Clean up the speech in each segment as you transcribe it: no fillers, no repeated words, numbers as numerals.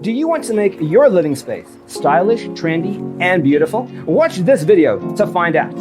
Do you want to make your living space stylish, trendy, and beautiful? Watch this video to find out.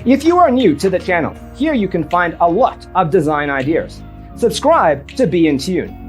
If you are new to the channel, here you can find a lot of design ideas. Subscribe to be in tune.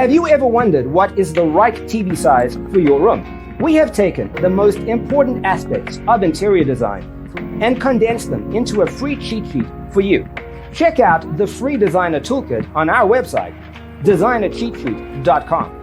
Have you ever wondered what is the right TV size for your room? We have taken the most important aspects of interior design and condensed them into a free cheat sheet for you. Check out the free designer toolkit on our website, designercheatsheet.com.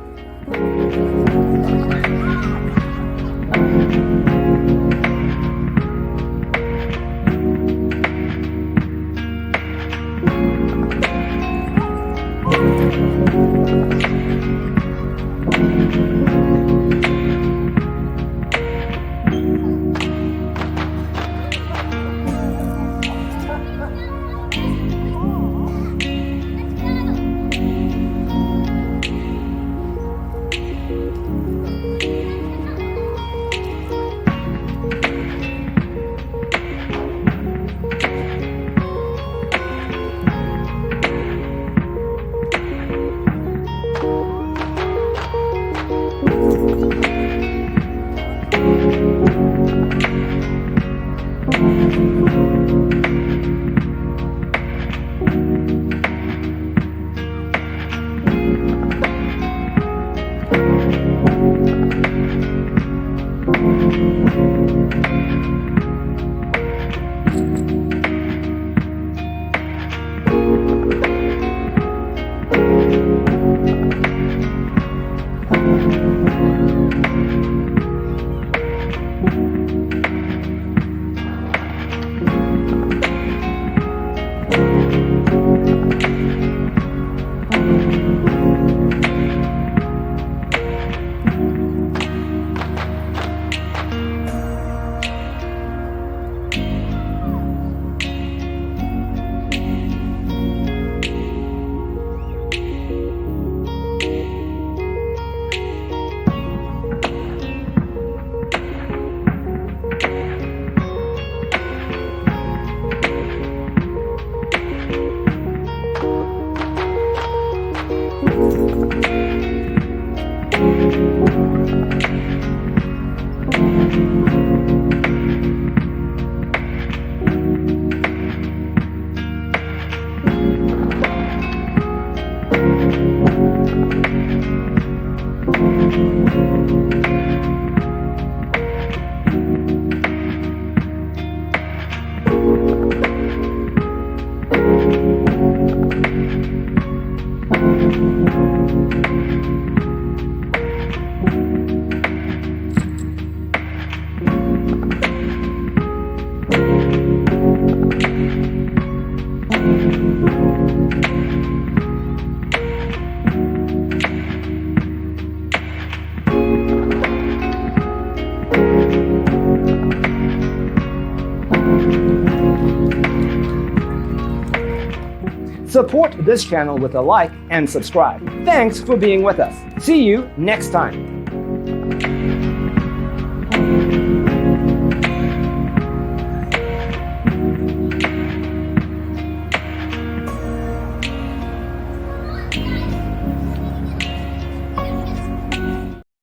Support this channel with a like and subscribe. Thanks for being with us. See you next time.